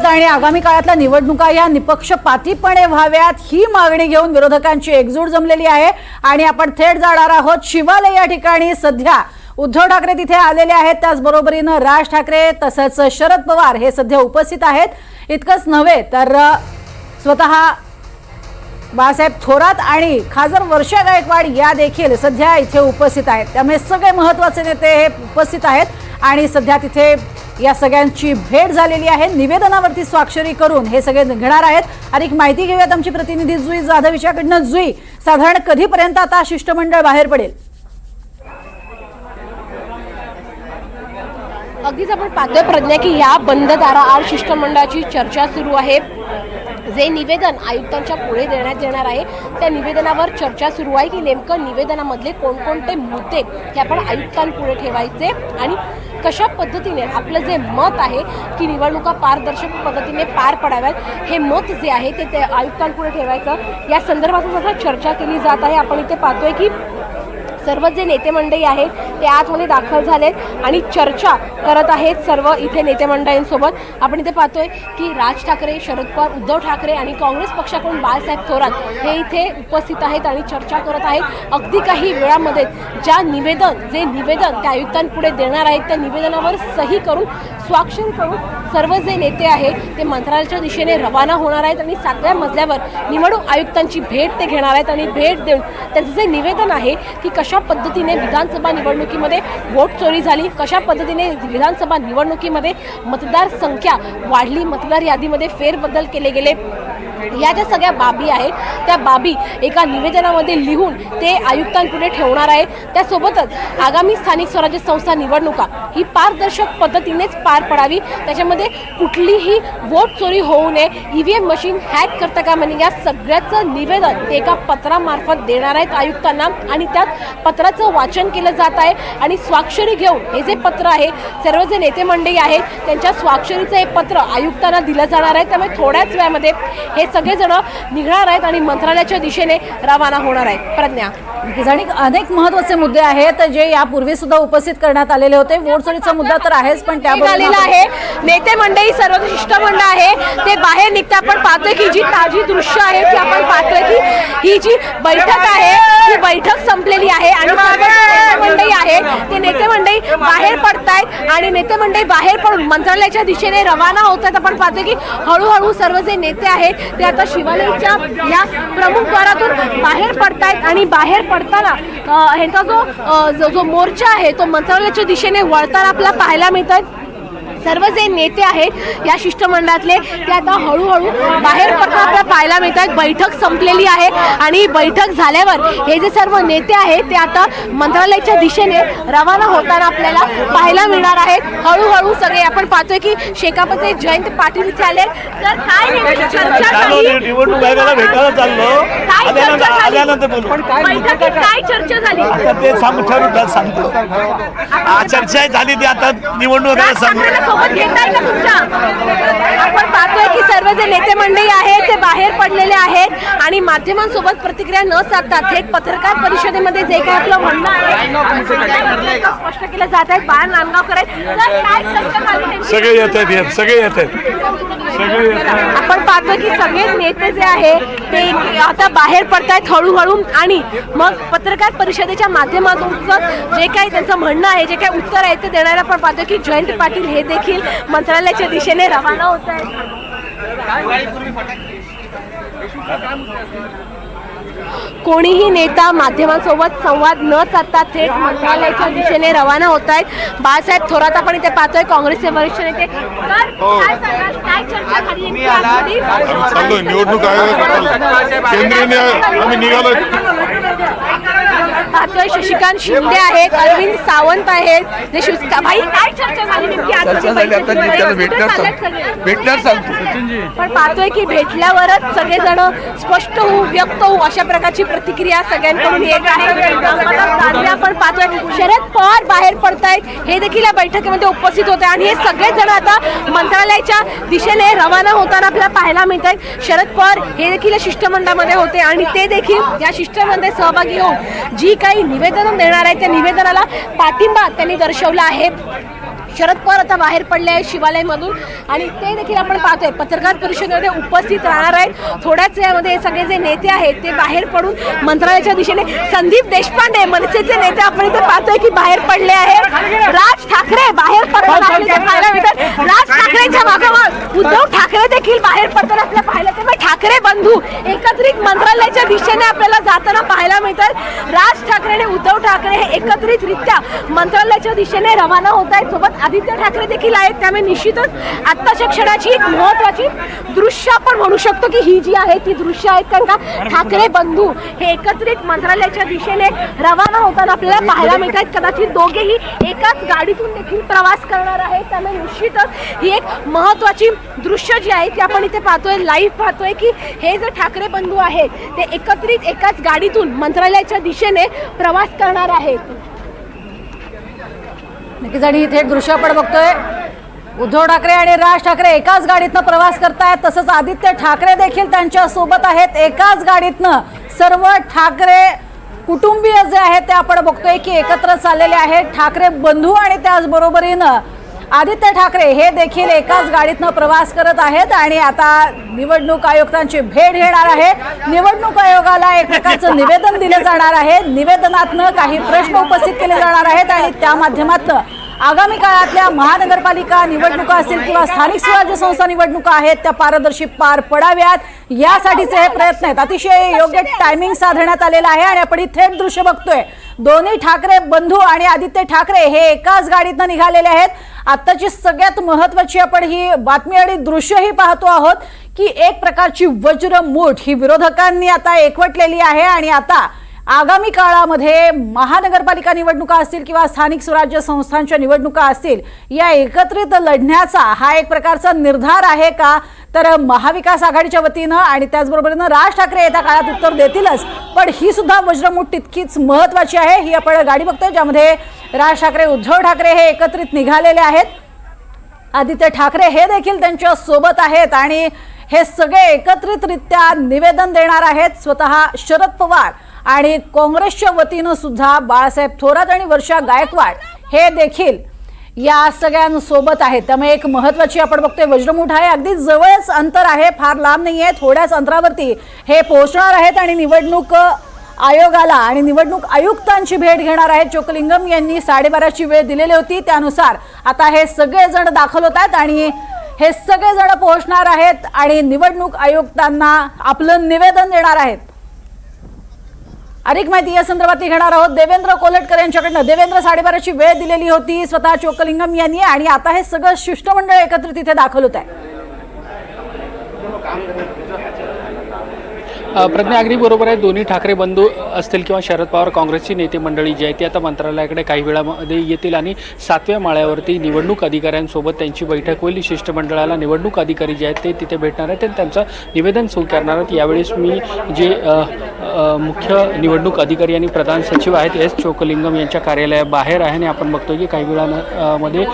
आणि आगामी काळातल्या निवडणुका या निपक्षपातीपणे व्हाव्यात ही मागणी घेऊन विरोधकांची एकजूट जमलेली आहे। आणि आपण थेट जाणार आहोत शिवालय या ठिकाणी। सध्या उद्धव ठाकरे तिथे आलेले आहेत, त्याचबरोबरीने राज ठाकरे तसंच शरद पवार हे सध्या उपस्थित आहेत। इतकंच नव्हे तर स्वतः बाळासाहेब थोरात आणि खासदार वर्षा गायकवाड या देखील सध्या इथे उपस्थित आहेत। त्यामुळे सगळे महत्त्वाचे नेते हे उपस्थित आहेत आणि सध्या तिथे या सगळ्यांची भेट झालेली आहे। निवेदनावरती स्वाक्षरी करून हे सगळे निघणार आहेत। अधिक माहिती घेऊयात आमची प्रतिनिधी जुई जाधव हिच्याकडनं। जुई, साधारण कधीपर्यंत आता शिष्टमंडळ बाहेर पडेल? अगदीच आपण पाहतोय प्रज्ञा की या बंद दाराआड शिष्टमंडळाची चर्चा सुरू आहे। जे निवेदन आयुक्तांच्या पुढे देण्यात येणार आहे त्या निवेदनावर चर्चा सुरू आहे की नेमकं निवेदनामधले कोणकोणते मुद्दे हे आपण आयुक्तांपुढे ठेवायचे आणि कशा पद्धतीने आपलं जे मत आहे की निवडणुका पारदर्शक पद्धतीने पार पडाव्यात हे मत जे आहे ते आयुक्तांपुढे ठेवायचं या संदर्भात आता चर्चा केली जात आहे। आपण इथे पाहतोय की सर्व जे नेते मंडळी आहेत ते आतमध्ये दाखल झालेत आणि चर्चा करत आहेत सर्व इथे नेते मंडळींसोबत। आपण इथे पाहतोय की राज ठाकरे, शरद पवार, उद्धव ठाकरे आणि काँग्रेस पक्षाकडून बाळासाहेब थोरात हे इथे उपस्थित आहेत आणि चर्चा करत आहेत। अगदी काही वेळामध्ये जे निवेदन त्या आयुक्तांपुढे देणार आहेत त्या निवेदनावर सही करून स्वाक्षरी करून सर्व जे नेते आहेत ते मंत्रालयाच्या दिशेने रवाना होणार आहेत आणि 7व्या मजल्यावर निवडणूक आयुक्तांची भेट ते घेणार आहेत आणि भेट देऊन त्यांचं जे निवेदन आहे की कशा पद्धतीने विधानसभा निवडणुकीमध्ये वोट चोरी झाली, कशा पद्धतीने विधानसभा निवडणुकीमध्ये मतदार संख्या वाढली, मतदार यादीमध्ये फेरबदल केले गेले, या ज्या सगळ्या बाबी आहेत त्या बाबी एका निवेदनामध्ये लिहून ते आयुक्तांपुढे ठेवणार आहे। त्यासोबतच आगामी स्थानिक स्वराज्य संस्था निवडणुका ही पारदर्शक पद्धतीनेच पार पडावी, त्याच्यामध्ये कुठलीही वोट चोरी होऊ नये, EVM मशीन हॅक करता कामा नये, या सगळ्याचं निवेदन ते एका पत्रामार्फत देणार आहेत आयुक्तांना आणि त्यात पत्राचं वाचन केलं जात आहे आणि स्वाक्षरी घेऊन हे जे पत्र आहे सर्व जे नेते मंडळी आहेत त्यांच्या स्वाक्षरीचं हे पत्र आयुक्तांना दिलं जाणार आहे। त्यामुळे थोड्याच वेळामध्ये हे सगळेजण निघणार आहेत आणि मंत्रालयाच्या दिशेने रवाना होणार आहेत। प्रज्ञा, अनेक महत्त्वाचे मुद्दे आहेत जे यापूर्वी सुद्धा उपस्थित करण्यात आलेले होते। वोट चोरीचा मुद्दा तर आहेच, पण त्याबरोबर आहे नेते मंडळी सर्व शिष्टमंडळ आहे ते बाहेर निघते। आपण पाहतोय की जी ताजी दृश्य आहे ती आपण पाहतोय की ही जी बैठक आहे ती बैठक संपलेली आहे आणि नेते मंडळी आहे ते नेते मंडळी बाहेर पडतायत आणि नेते मंडळी बाहेर पडून मंत्रालयाच्या दिशेने रवाना होत आहेत। आपण पाहतोय की हळूहळू सर्व जे नेते आहेत ते आता शिवालयाच्या या प्रमुख द्वारातून बाहेर पडतायत आणि बाहेर पडताना ह्यांचा जो मोर्चा आहे तो मंत्रालयाच्या दिशेने वळताना आपल्याला पाहायला मिळतात। सर्व जे नेते आहेत या शिष्टमंडळातले ते आता हळूहळू बाहेर पडताना आपल्याला पाहायला मिळतात। बैठक संपलेली आहे आणि बैठक झाल्यावर हे जे सर्व नेते आहेत ते आता मंत्रालयाच्या दिशेने रवाना होताना आपल्याला पाहायला मिळणार आहेत। हळूहळू सगळे आपण पाहतोय की शेकापचे जयंत पाटील इथे आले। तर काय चर्चा झाली? निवडणूक आयोगाला भेटायला चाललो, आल्यानंतर बोलू। बैठकीत काय चर्चा झाली ते सांगतो। चर्चा झाली ती आता निवडणूक आयोगाला सोबत घेताय का तुमच्या? आपण पाहतोय की सर्व जे नेते मंडळी आहेत ते बाहेर पडलेले आहेत आणि माध्यमांसोबत प्रतिक्रिया न साधता थेट पत्रकार परिषदेमध्ये जे काही आपलं म्हणणं आहे स्पष्ट केलं जात आहे। बाळ नांदगावकर सगळे येत आहेत, सगळे येत आहेत। आपण पाहतोय की सगळे नेते जे आहे ते आता बाहेर पडतायत हळूहळू आणि मग पत्रकार परिषदेच्या माध्यमातून जे काही त्यांचं म्हणणं आहे, जे काही उत्तर आहे ते देणारा आपण पाहतोय की जयंत पाटील हे देखील मंत्रालयाच्या दिशेने रवाना होत आहेत। कोणीही नेता माध्यमांसोबत संवाद न साधता थेट मंत्रालयाच्या दिशेने रवाना होत आहेत। बाळासाहेब थोरात आपण इथे पाहतोय, काँग्रेसचे वरिष्ठ नेते। काय चर्चा झाली? निवडणूक पाहतोय शशिकांत शिंदे आहेत, अरविंद सावंत आहेत, भाई काय चर्चा झाली नेमकी? पण पाहतोय की भेटल्यावरच सगळेजण स्पष्ट होऊ, व्यक्त होऊ अशा प्रकारची प्रतिक्रिया सगळ्यांकडून येत आहे। आपण पाहतोय शरद पवार बाहेर पडतायत, हे देखील या बैठकीमध्ये उपस्थित होते आणि हे सगळेजण आता मंत्रालयाच्या दिशेने रवाना होताना आपल्याला पाहायला मिळत आहेत। शरद पवार हे देखील शिष्टमंडळामध्ये होते आणि ते देखील या शिष्टमंडळात सहभागी होऊन जी काही निवेदन देणार आहे त्या निवेदनाला पाठिंबा त्यांनी दर्शवला आहे। शरद पवार आता बाहेर पडले आहेत शिवालयमधून आणि ते देखील आपण पाहतोय पत्रकार परिषदेमध्ये उपस्थित राहणार आहेत। थोड्याच वेळामध्ये हे सगळे जे नेते आहेत ते बाहेर पडून मंत्रालयाच्या दिशेने संदीप देशपांडे मनसेचे नेते आपण इथे पाहतोय की बाहेर पडले आहेत। राज ठाकरे बाहेर पडताना आपल्याला पाहायला मिळतात। राज ठाकरेंच्या मागोमाग उद्धव ठाकरे देखील बाहेर पडताना आपल्याला पाहायला मिळतात। ठाकरे बंधू एकत्रित मंत्रालयाच्या दिशेने आपल्याला जाताना पाहायला मिळतात। राज ठाकरे आणि उद्धव ठाकरे हे एकत्रितरित्या मंत्रालयाच्या दिशेने रवाना होत आहेत। सोबत आदित्य ठाकरे देखील आहेत। त्यामुळे निश्चितच आत्ताच्या क्षणाची एक महत्त्वाची दृश्य आपण म्हणू शकतो की ही जी आहे ती दृश्य आहेत, कारण का ठाकरे बंधू हे एकत्रित मंत्रालयाच्या दिशेने रवाना होताना आपल्याला पाहायला मिळतात। कदाचित दोघेही एकाच गाडीतून देखील प्रवास करणार आहेत। त्यामुळे निश्चितच ही एक महत्त्वाची दृश्य जी आहे ती आपण इथे पाहतोय, लाईव्ह पाहतोय की हे जे ठाकरे बंधू आहेत ते एकत्रित एकाच गाडीतून मंत्रालयाच्या दिशेने प्रवास करणार आहेत। नक्कीच आणि थेट दृश्य आपण बघतोय उद्धव ठाकरे आणि राज ठाकरे एकाच गाडीतनं प्रवास करतायत। तसंच आदित्य ठाकरे देखील त्यांच्या सोबत आहेत एकाच गाडीतनं। सर्व ठाकरे कुटुंबीय जे आहेत ते आपण बघतोय की एकत्र चाललेले आहेत। ठाकरे बंधू आणि त्याचबरोबरीनं आदित्य ठाकरे हे देखील एकाच गाडीतनं प्रवास करत आहेत आणि आता निवडणूक आयुक्तांची भेट घेणार आहे। निवडणूक आयोगाला एक प्रकारचं निवेदन दिलं जाणार आहे। निवेदनातनं काही प्रश्न उपस्थित केले जाणार आहेत आणि त्या माध्यमातून आगामी काळातल्या महानगरपालिका निवडणुका असतील किंवा स्थानिक स्वराज्य संस्था निवडणुका आहेत त्या पारदर्शी पार पडाव्यात यासाठीचे हे प्रयत्न आहेत। अतिशय योग्य टायमिंग साधण्यात आलेला आहे आणि आपण थेट दृश्य बघतोय दोन्ही ठाकरे बंधू आणि आदित्य ठाकरे हे एकाच गाडीतनं निघालेले आहेत। आत्ताची सगळ्यात महत्त्वाची आपण ही बातमी आणि दृश्यही पाहतो आहोत की एक प्रकारची वज्रमूठ ही विरोधकांनी आता एकवटलेली आहे आणि आता आगामी काळामध्ये महानगरपालिका निवडणुका असतील किंवा स्थानिक स्वराज्य संस्थांच्या निवडणुका असतील या एकत्रित लढण्याचा हा एक प्रकारचा निर्धार आहे का? तर महाविकास आघाडीच्या वतीनं आणि त्याचबरोबरीनं राज ठाकरे येत्या काळात उत्तर देतीलच, पण ही सुद्धा वज्रमूठ तितकीच महत्त्वाची आहे। ही आपण गाडी बघतोय ज्यामध्ये राज ठाकरे उद्धव ठाकरे हे एकत्रित निघालेले आहेत। आदित्य ठाकरे हे देखील त्यांच्या सोबत आहेत आणि हे सगळे एकत्रितरित्या निवेदन देणार आहेत। स्वतः शरद पवार आणि काँग्रेसच्या वतीनं सुद्धा बाळासाहेब थोरात आणि वर्षा गायकवाड हे देखील या सगळ्यांसोबत आहेत। त्यामुळे एक महत्त्वाची आपण बघतोय वज्रमूठ आहे। अगदी जवळच अंतर आहे, फार लांब नाहीये, थोड्याच अंतरावरती हे पोहोचणार आहेत आणि निवडणूक आयोगाला आणि निवडणूक आयुक्तांची भेट घेणार आहेत। चोक्कलिंगम यांनी 12:30ची वेळ दिलेली होती, त्यानुसार आता हे सगळेजण दाखल होत आहेत आणि हे सगळेजण पोहोचणार आहेत आणि निवडणूक आयुक्तांना आपलं निवेदन देणार आहेत। अधिक माहिती या संदर्भात घेणार आहोत देवेंद्र कोल्हटकर यांच्याकडनं। देवेंद्र 12:30ची वेळ दिलेली होती स्वतः चोक्कलिंगम यांनी आणि आता हे सगळं शिष्टमंडळ एकत्रित इथे दाखल होत आहे। प्रज्ञा अगदी बरोबर आहे। दोन्ही ठाकरे बंधू असतील किंवा शरद पवार काँग्रेसची नेते मंडळी जी आहे ती आता मंत्रालयाकडे काही वेळामध्ये येतील आणि 7व्या माळ्यावरती निवडणूक अधिकाऱ्यांसोबत त्यांची बैठक होईल। शिष्टमंडळाला निवडणूक अधिकारी जे आहेत ते तिथे भेटणार आहेत आणि त्यांचं निवेदन स्वीकारणार आहेत। यावेळेस मी जे मुख्य निवडणूक अधिकारी आणि प्रधान सचिव आहेत एस चोक्कलिंगम यांच्या कार्यालयाबाहेर आहे आणि आपण बघतो की काही वेळामध्ये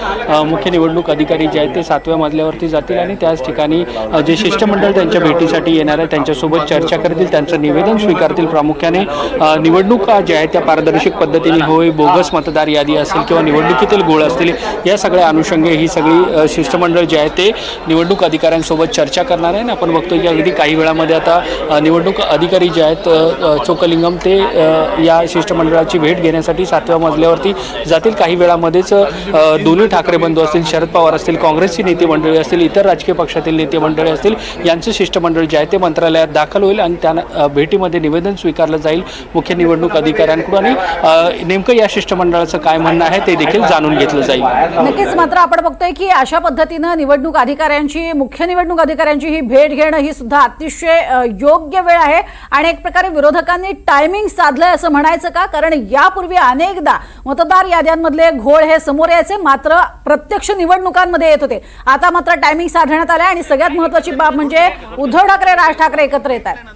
मुख्य निवडणूक अधिकारी जे आहेत ते 7व्या मजल्यावरती जातील आणि त्याच ठिकाणी जे शिष्टमंडळ त्यांच्या भेटीसाठी येणार आहे त्यांच्यासोबत चर्चा करतील, त्यांचं निवेदन स्वीकारतील। प्रामुख्याने निवडणुका ज्या आहेत त्या पारदर्शक पद्धतीने होय, बोगस मतदार यादी असेल किंवा निवडणुकीतील घोळ असतील या सगळ्या अनुषंगे ही सगळी शिष्टमंडळ जे आहे ते निवडणूक अधिकाऱ्यांसोबत चर्चा करणार आहे। आपण बघतो की अगदी काही वेळामध्ये आता निवडणूक अधिकारी जे आहेत चोक्कलिंगम ते या शिष्टमंडळाची भेट घेण्यासाठी 7व्या मजल्यावरती जातील। काही वेळामध्येच दोन्ही ठाकरे बंधू असतील, शरद पवार असतील, काँग्रेसची नेते मंडळी असतील, इतर राजकीय पक्षातील नेते मंडळी असतील यांचं शिष्टमंडळ जे आहे ते मंत्रालयात दाखल होईल आणि त्या भेटीमध्ये निवेदन स्वीकारलं जाईल मुख्य निवडणूक अधिकाऱ्यांकडून आणि नेमकं या शिष्टमंडळाचं काय म्हणणं आहे ते देखील जाणून घेतलं जाईल। नक्कीच मात्र आपण बघतोय की अशा पद्धतीनं निवडणूक अधिकाऱ्यांची मुख्य निवडणूक अधिकाऱ्यांची ही भेट घेणं ही सुद्धा अतिशय योग्य वेळ आहे आणि एक प्रकारे विरोधकांनी टायमिंग साधलंय असं म्हणायचं का? कारण यापूर्वी अनेकदा मतदार याद्यांमधले घोळ हे समोर यायचे मात्र प्रत्यक्ष निवडणुकांमध्ये येत होते। आता मात्र टायमिंग साधण्यात आलंय आणि सगळ्यात महत्त्वाची बाब म्हणजे उद्धव ठाकरे राज ठाकरे एकत्र येत आहेत।